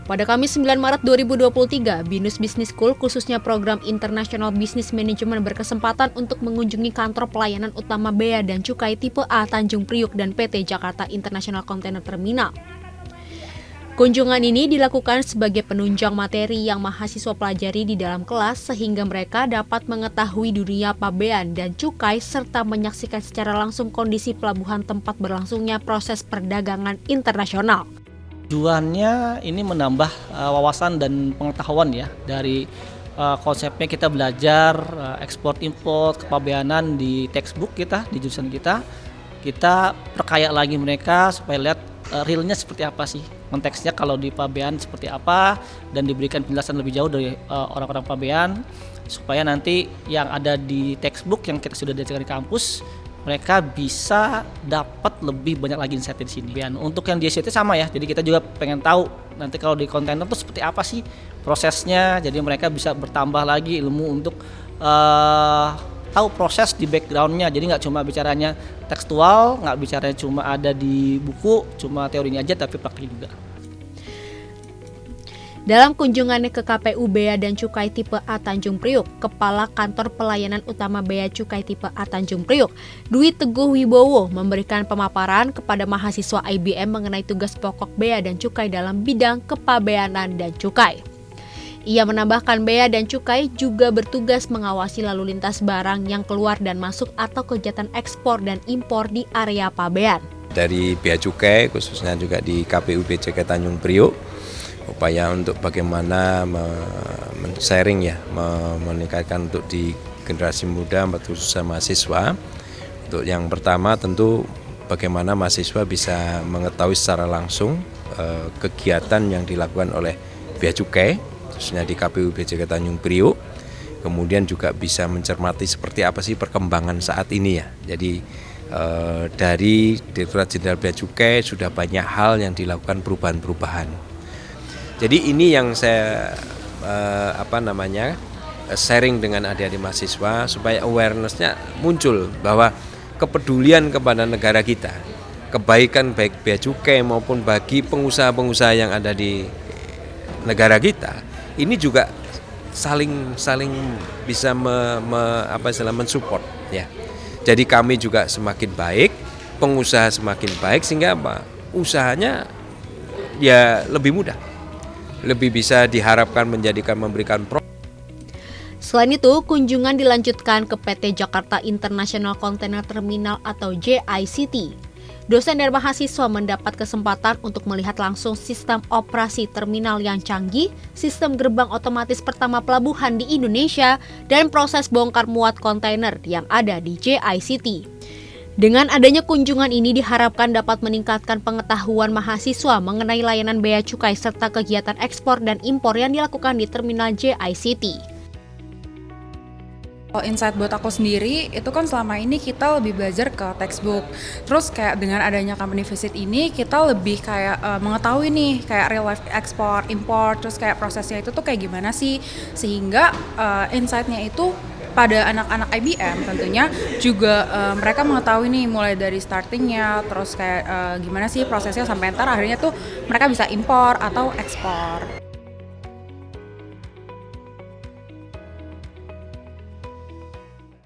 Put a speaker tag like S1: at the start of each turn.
S1: Pada Kamis 9 Maret 2023, BINUS Business School khususnya program International Business Management berkesempatan untuk mengunjungi kantor pelayanan utama Bea dan Cukai tipe A Tanjung Priuk dan PT Jakarta International Container Terminal. Kunjungan ini dilakukan sebagai penunjang materi yang mahasiswa pelajari di dalam kelas sehingga mereka dapat mengetahui dunia pabean dan cukai serta menyaksikan secara langsung kondisi pelabuhan tempat berlangsungnya proses perdagangan internasional.
S2: Tujuannya ini menambah wawasan dan pengetahuan ya dari konsepnya kita belajar ekspor impor kepabeanan di textbook kita di jurusan kita perkaya lagi mereka supaya lihat realnya seperti apa sih konteksnya kalau di pabean seperti apa dan diberikan penjelasan lebih jauh dari orang-orang pabean supaya nanti yang ada di textbook yang kita sudah diajarkan di kampus mereka bisa dapat lebih banyak lagi insight di sini. Untuk yang di SCT sama ya, jadi kita juga pengen tahu nanti kalau di kontainer itu seperti apa sih prosesnya. Jadi mereka bisa bertambah lagi ilmu untuk tahu proses di backgroundnya. Jadi nggak cuma bicaranya tekstual, nggak bicaranya cuma ada di buku, cuma teorinya aja tapi praktik juga.
S1: Dalam kunjungannya ke KPU Bea dan Cukai tipe A Tanjung Priuk, Kepala Kantor Pelayanan Utama Bea Cukai tipe A Tanjung Priuk, Dwi Teguh Wibowo, memberikan pemaparan kepada mahasiswa IBM mengenai tugas pokok Bea dan Cukai dalam bidang kepabeanan dan cukai. Ia menambahkan Bea dan Cukai juga bertugas mengawasi lalu lintas barang yang keluar dan masuk atau kegiatan ekspor dan impor di area pabean.
S3: Dari Bea Cukai, khususnya juga di KPU BCK Tanjung Priuk, upaya untuk bagaimana men-sharing ya, meningkatkan untuk di generasi muda, khususnya mahasiswa. Untuk yang pertama tentu bagaimana mahasiswa bisa mengetahui secara langsung kegiatan yang dilakukan oleh Bea Cukai, khususnya di KPU BCK Tanjung Priuk. Kemudian juga bisa mencermati seperti apa sih perkembangan saat ini ya. Jadi dari Direktorat Jenderal Bea Cukai sudah banyak hal yang dilakukan perubahan-perubahan. Jadi ini yang saya sharing dengan adik-adik mahasiswa supaya awareness-nya muncul bahwa kepedulian kepada negara kita, kebaikan baik Bea Cukai maupun bagi pengusaha-pengusaha yang ada di negara kita, ini juga saling bisa mensupport ya. Jadi kami juga semakin baik, pengusaha semakin baik sehingga usahanya ya lebih mudah. Lebih bisa diharapkan memberikan
S1: Selain itu, kunjungan dilanjutkan ke PT Jakarta International Container Terminal atau JICT. Dosen dan mahasiswa mendapat kesempatan untuk melihat langsung sistem operasi terminal yang canggih, sistem gerbang otomatis pertama pelabuhan di Indonesia, dan proses bongkar muat kontainer yang ada di JICT. Dengan adanya kunjungan ini diharapkan dapat meningkatkan pengetahuan mahasiswa mengenai layanan bea cukai serta kegiatan ekspor dan impor yang dilakukan di terminal JICT.
S4: Insight buat aku sendiri itu kan selama ini kita lebih belajar ke textbook. Terus kayak dengan adanya company visit ini kita lebih kayak mengetahui nih kayak real life ekspor, impor, terus kayak prosesnya itu tuh kayak gimana sih sehingga insight-nya itu pada anak-anak IBM tentunya juga mereka mengetahui nih mulai dari startingnya terus kayak gimana sih prosesnya sampai ntar akhirnya tuh mereka bisa impor atau ekspor.